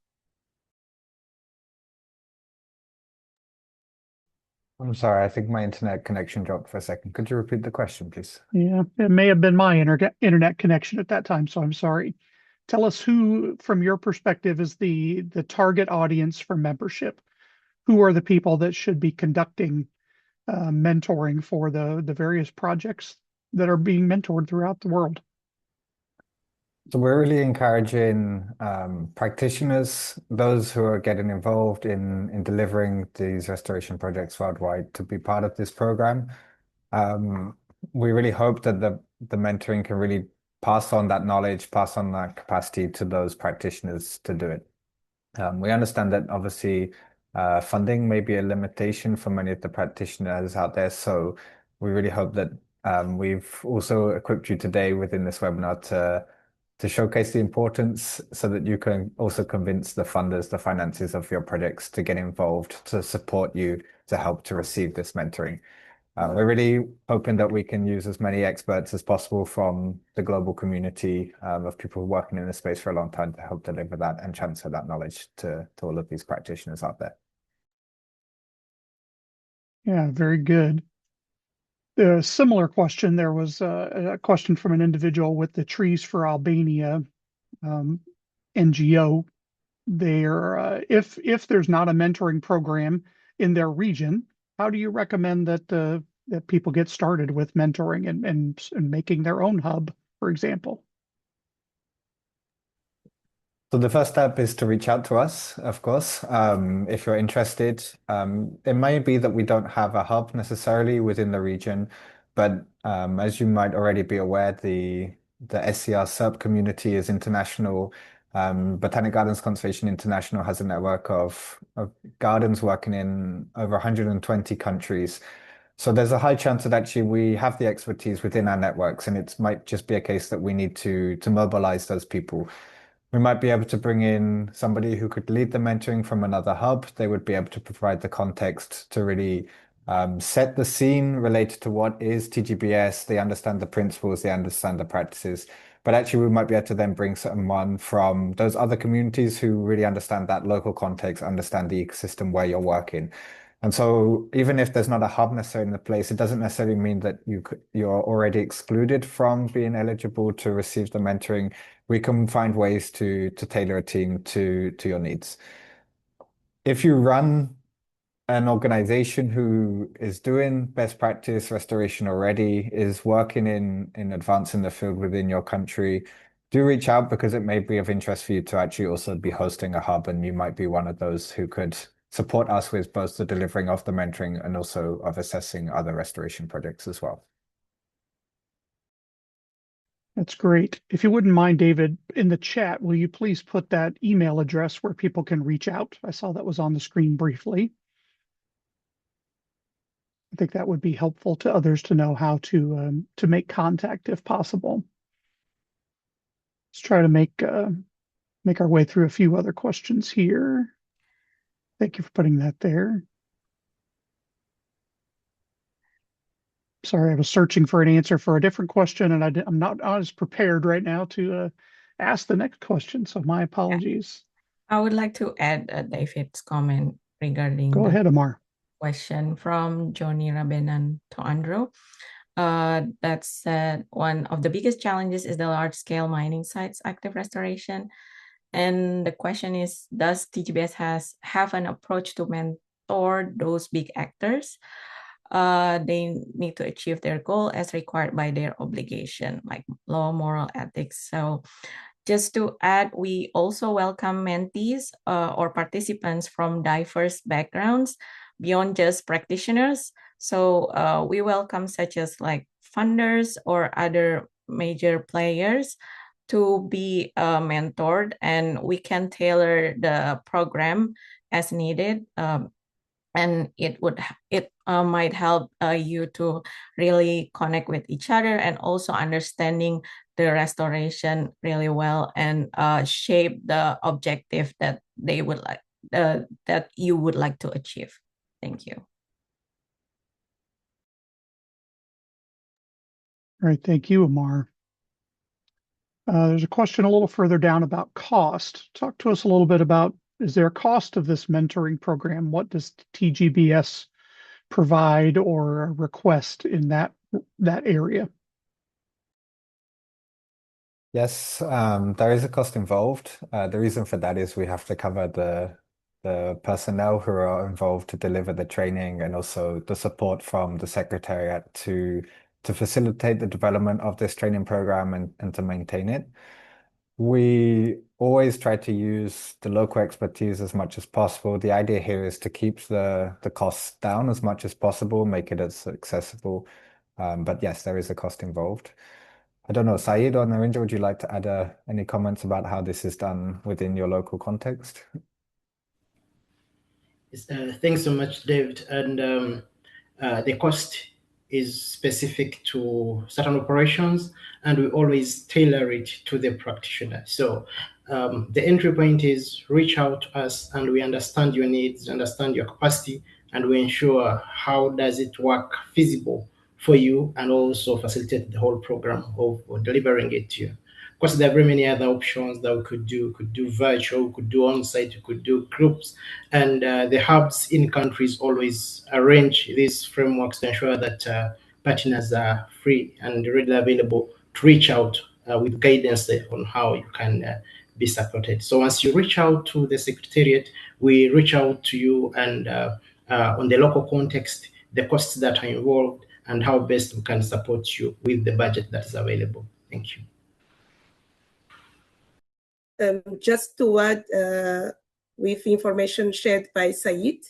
[SPEAKER 2] I'm sorry, I think my internet connection dropped for a second. Could you repeat the question, please?
[SPEAKER 1] Yeah, it may have been my internet connection at that time, so I'm sorry. Tell us who, from your perspective, is the target audience for membership. Who are the people that should be conducting mentoring for the various projects that are being mentored throughout the world?
[SPEAKER 2] So we're really encouraging practitioners, those who are getting involved in delivering these restoration projects worldwide, to be part of this program. We really hope that the mentoring can really pass on that knowledge, pass on that capacity to those practitioners to do it. We understand that obviously funding may be a limitation for many of the practitioners out there, so we really hope that we've also equipped you today within this webinar to showcase the importance so that you can also convince the funders, the finances of your projects to get involved, to support you, to help to receive this mentoring. We're really hoping that we can use as many experts as possible from the global community of people working in this space for a long time to help deliver that and transfer that knowledge to all of these practitioners out there.
[SPEAKER 1] Yeah, very good. A similar question, there was a question from an individual with the Trees for Albania NGO. If there's not a mentoring program in their region, how do you recommend that people get started with mentoring and making their own hub, for example?
[SPEAKER 2] So the first step is to reach out to us, of course, if you're interested. It may be that we don't have a hub necessarily within the region, but as you might already be aware, the SCR SERP community is international. Botanic Gardens Conservation International has a network of gardens working in over 120 countries. So there's a high chance that actually we have the expertise within our networks, and it might just be a case that we need to mobilize those people. We might be able to bring in somebody who could lead the mentoring from another hub. They would be able to provide the context to really set the scene related to what is TGBS. They understand the principles, they understand the practices. But actually, we might be able to then bring someone from those other communities who really understand that local context, understand the ecosystem where you're working. And so even if there's not a hub necessarily in the place, it doesn't necessarily mean that you're already excluded from being eligible to receive the mentoring. We can find ways to tailor a team to your needs. If you run an organization who is doing best practice restoration already, is working in advancing the field within your country, do reach out, because it may be of interest for you to actually also be hosting a hub, and you might be one of those who could support us with both the delivering of the mentoring and also of assessing other restoration projects as well.
[SPEAKER 1] That's great. If you wouldn't mind, David, in the chat, will you please put that email address where people can reach out? I saw that was on the screen briefly. I think that would be helpful to others to know how to make contact if possible. Let's try to make our way through a few other questions here. Thank you for putting that there. Sorry, I was searching for an answer for a different question, and I'm not as prepared right now to ask the next question, so my apologies.
[SPEAKER 3] I would like to add David's comment regarding
[SPEAKER 1] Go ahead, Amar.
[SPEAKER 3] Question from Johnny Rabenan to Andrew. That said, one of the biggest challenges is the large-scale mining sites active restoration. And the question is, does TGBS have an approach to mentor those big actors? They need to achieve their goal as required by their obligation, like law, moral, ethics. So just to add, we also welcome mentees or participants from diverse backgrounds beyond just practitioners. So we welcome such as like funders or other major players to be mentored, and we can tailor the program as needed. And it might help you to really connect with each other and also understanding the restoration really well and shape the objective that they would like that you would like to achieve. Thank you.
[SPEAKER 1] All right, thank you, Amar. There's a question a little further down about cost. Talk to us a little bit about, is there a cost of this mentoring program? What does TGBS provide or request in that area?
[SPEAKER 2] Yes, there is a cost involved. The reason for that is we have to cover the personnel who are involved to deliver the training and also the support from the Secretariat to facilitate the development of this training program and to maintain it. We always try to use the local expertise as much as possible. The idea here is to keep the costs down as much as possible, make it as accessible. But yes, there is a cost involved. I don't know, Saeed or Narendra, would you like to add any comments about how this is done within your local context?
[SPEAKER 4] Thanks so much, David. And the cost is specific to certain operations, and we always tailor it to the practitioner. So the entry point is reach out to us, and we understand your needs, understand your capacity, and we ensure how does it work feasible for you, and also facilitate the whole program of delivering it to you. Of course, there are very many other options that we could do. We could do virtual, we could do on-site, we could do groups, and the hubs in countries always arrange these frameworks to ensure that partners are free and readily available to reach out with guidance on how you can be supported. So once you reach out to the Secretariat, we reach out to you and on the local context, the costs that are involved, and how best we can support you with the budget that is available. Thank you.
[SPEAKER 5] Just to add, with information shared by Saeed,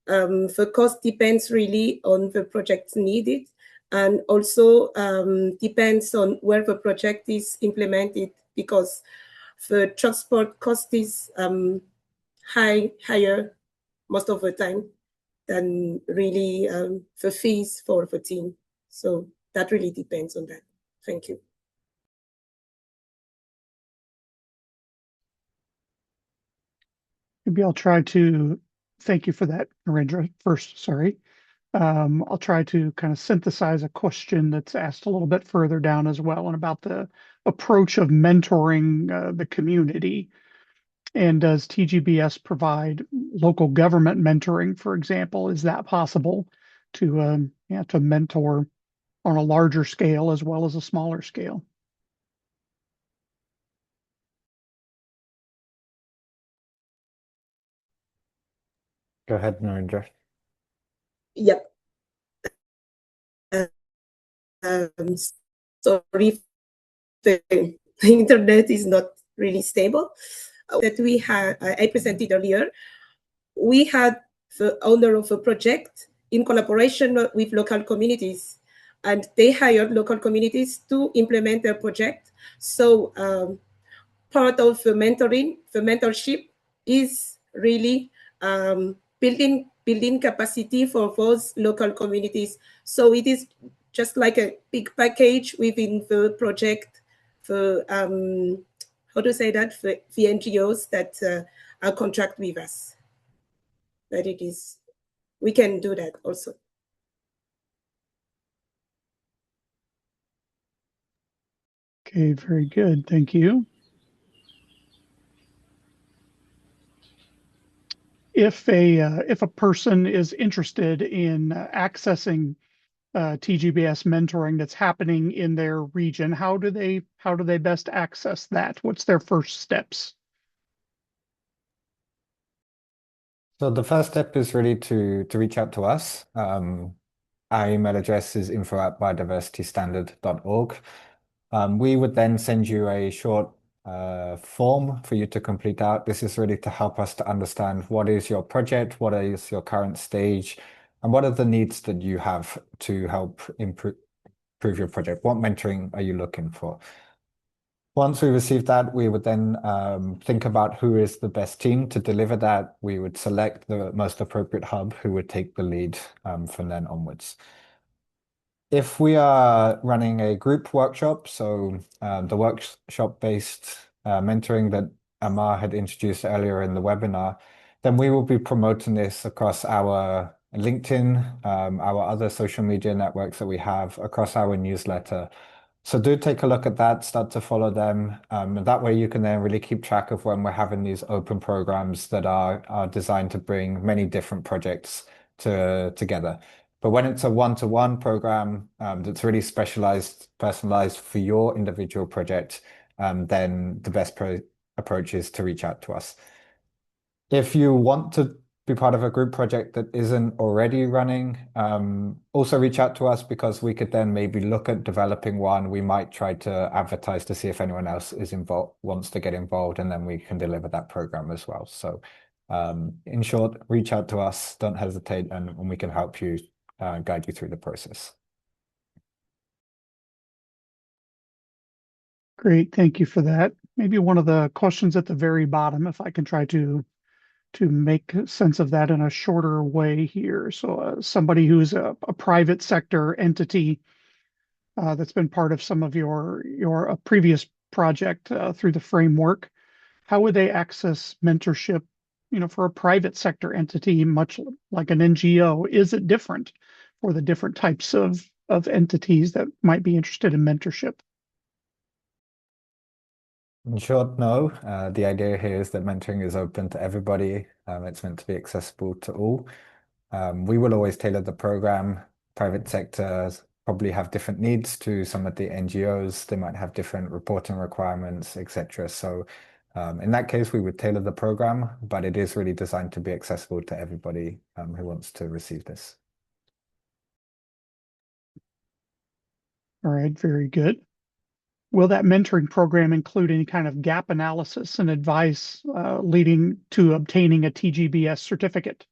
[SPEAKER 5] the cost depends really on the projects needed, and also depends on where the project is implemented, because the transport cost is higher most of the time than really the fees for the team. So that really depends on that. Thank you.
[SPEAKER 1] Maybe I'll try to thank you for that, Narendra. First, sorry. I'll try to kind of synthesize a question that's asked a little bit further down as well, and about the approach of mentoring the community. And does TGBS provide local government mentoring, for example? Is that possible to mentor on a larger scale as well as a smaller scale?
[SPEAKER 2] Go ahead, Narendra.
[SPEAKER 5] Yep. Sorry, the internet is not really stable. That we had, I presented earlier, we had the owner of a project in collaboration with local communities, and they hired local communities to implement their project. So part of the mentorship is really building capacity for those local communities. So it is just like a big package within the project for how to say that, for the NGOs that are contract with us. That it is, we can do that also.
[SPEAKER 1] Okay, very good. Thank you. If a person is interested in accessing TGBS mentoring that's happening in their region, how do they best access that? What's their first steps?
[SPEAKER 2] So the first step is really to reach out to us. Our email address is info@biodiversitystandard.org. We would then send you a short form for you to complete out. This is really to help us to understand what is your project, what is your current stage, and what are the needs that you have to help improve your project. What mentoring are you looking for? Once we receive that, we would then think about who is the best team to deliver that. We would select the most appropriate hub who would take the lead from then onwards. If we are running a group workshop, so the workshop-based mentoring that Amar had introduced earlier in the webinar, then we will be promoting this across our LinkedIn, our other social media networks that we have, across our newsletter. So do take a look at that, start to follow them. And that way you can then really keep track of when we're having these open programs that are designed to bring many different projects together. But when it's a one-to-one program that's really specialized, personalized for your individual project, then the best approach is to reach out to us. If you want to be part of a group project that isn't already running, also reach out to us, because we could then maybe look at developing one. We might try to advertise to see if anyone else is involved, wants to get involved, and then we can deliver that program as well. So in short, reach out to us, don't hesitate, and we can help you guide you through the process.
[SPEAKER 1] Great, thank you for that. Maybe one of the questions at the very bottom, if I can try to make sense of that in a shorter way here. So somebody who's a private sector entity that's been part of some of your previous project through the framework, how would they access mentorship, for a private sector entity, much like an NGO? Is it different for the different types of entities that might be interested in mentorship?
[SPEAKER 2] In short, no. The idea here is that mentoring is open to everybody. It's meant to be accessible to all. We will always tailor the program. Private sectors probably have different needs to some of the NGOs. They might have different reporting requirements, etc. So in that case, we would tailor the program, but it is really designed to be accessible to everybody who wants to receive this.
[SPEAKER 1] All right, very good. Will that mentoring program include any kind of gap analysis and advice leading to obtaining a TGBS certificate?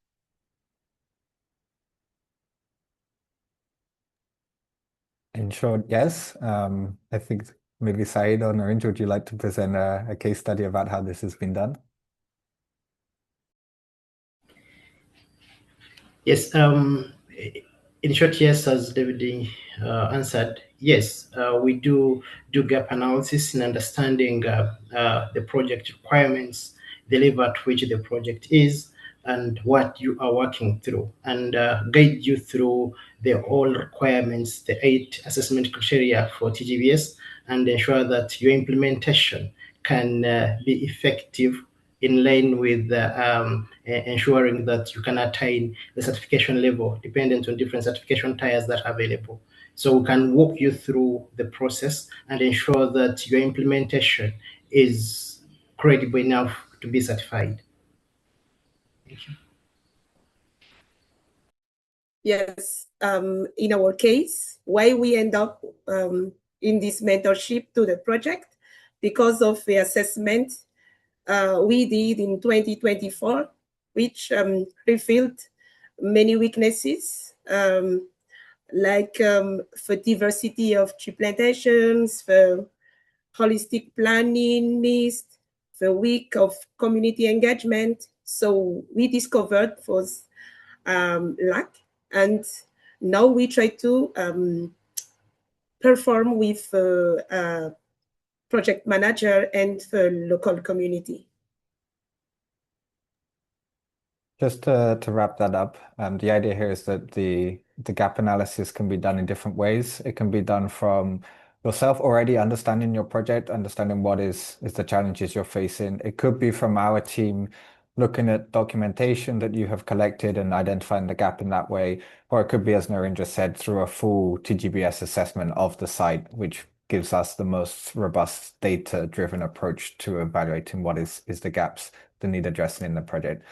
[SPEAKER 2] In short, yes. I think maybe Said or Narinj, would you like to present a case study about how this has been done?
[SPEAKER 4] Yes, in short, yes, as David answered, yes, we do gap analysis in understanding the project requirements, the level at which the project is, and what you are working through, and guide you through the all requirements, the 8 assessment criteria for TGBS, and ensure that your implementation can be effective in line with ensuring that you can attain the certification level dependent on different certification tiers that are available. So we can walk you through the process and ensure that your implementation is credible enough to be certified. Thank you.
[SPEAKER 5] Yes, in our case, why we end up in this mentorship to the project, because of the assessment we did in 2024, which revealed many weaknesses, like for diversity of tree plantations, for holistic planning needs, for weak of community engagement. So we discovered was lack, and now we try to perform with project manager and the local community.
[SPEAKER 2] Just to wrap that up, the idea here is that the gap analysis can be done in different ways. It can be done from yourself already understanding your project, understanding what is the challenges you're facing. It could be from our team looking at documentation that you have collected and identifying the gap in that way, or it could be, as Noreen just said, through a full TGBS assessment of the site, which gives us the most robust data-driven approach to evaluating what is the gaps that need addressing in the project.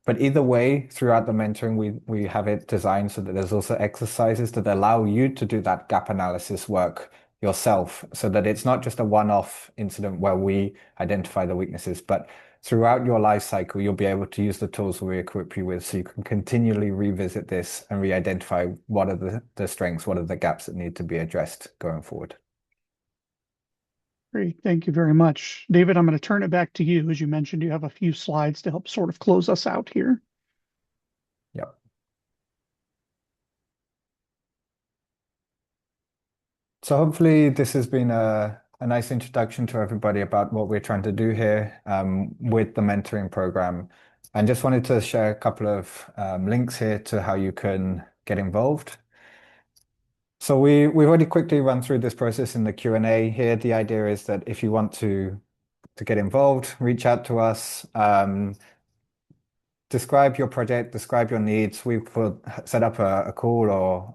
[SPEAKER 2] But either way, throughout the mentoring, we have it designed so that there's also exercises that allow you to do that gap analysis work yourself, so that it's not just a one-off incident where we identify the weaknesses, but throughout your life cycle, you'll be able to use the tools we equip you with so you can continually revisit this and re-identify what are the strengths, what are the gaps that need to be addressed going forward.
[SPEAKER 1] Great, thank you very much. David, I'm going to turn it back to you. As you mentioned, you have a few slides to help sort of close us out here.
[SPEAKER 2] Yep. So hopefully this has been a nice introduction to everybody about what we're trying to do here with the mentoring program. And just wanted to share a couple of links here to how you can get involved. So we've already quickly run through this process in the Q&A here. The idea is that if you want to get involved, reach out to us, describe your project, describe your needs. We will set up a call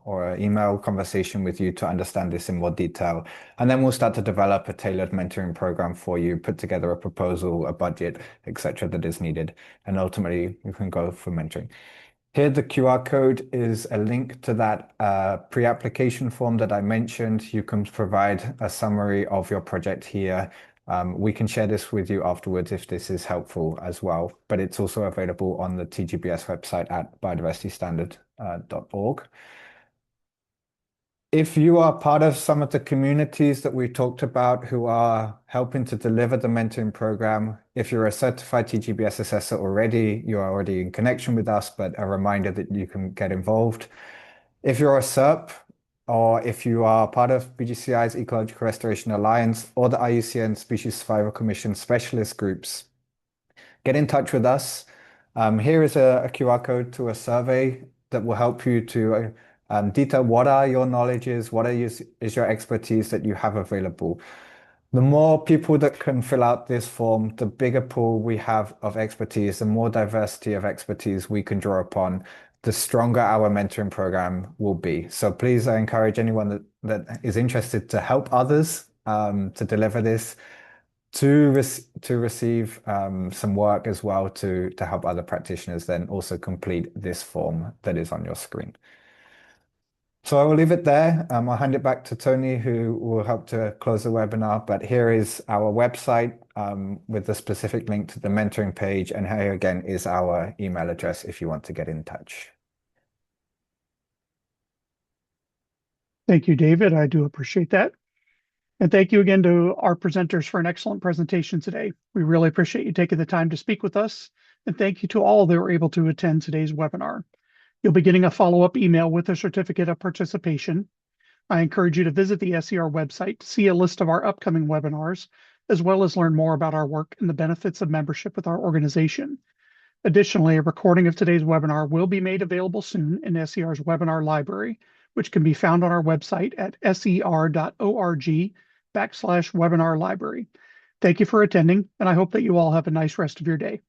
[SPEAKER 2] or an email conversation with you to understand this in more detail. And then we'll start to develop a tailored mentoring program for you, put together a proposal, a budget, etc. that is needed. And ultimately, you can go for mentoring. Here, the QR code is a link to that pre-application form that I mentioned. You can provide a summary of your project here. We can share this with you afterwards if this is helpful as well, but it's also available on the TGBS website at biodiversitystandard.org. If you are part of some of the communities that we talked about who are helping to deliver the mentoring program, if you're a certified TGBS assessor already, you're already in connection with us, but a reminder that you can get involved. If you're a SERP, or if you are part of BGCI's Ecological Restoration Alliance or the IUCN Species Survival Commission specialist groups, get in touch with us. Here is a QR code to a survey that will help you to detail what are your knowledges, what is your expertise that you have available. The more people that can fill out this form, the bigger pool we have of expertise, the more diversity of expertise we can draw upon, the stronger our mentoring program will be. So please, I encourage anyone that is interested to help others to deliver this, to receive some work as well to help other practitioners then also complete this form that is on your screen. So I will leave it there. I'll hand it back to Tony, who will help to close the webinar. But here is our website with the specific link to the mentoring page. And here again is our email address if you want to get in touch.
[SPEAKER 1] Thank you, David. I do appreciate that. And thank you again to our presenters for an excellent presentation today. We really appreciate you taking the time to speak with us. And thank you to all that were able to attend today's webinar. You'll be getting a follow-up email with a certificate of participation. I encourage you to visit the SER website to see a list of our upcoming webinars, as well as learn more about our work and the benefits of membership with our organization. Additionally, a recording of today's webinar will be made available soon in SER's webinar library, which can be found on our website at ser.org/webinar library. Thank you for attending, and I hope that you all have a nice rest of your day.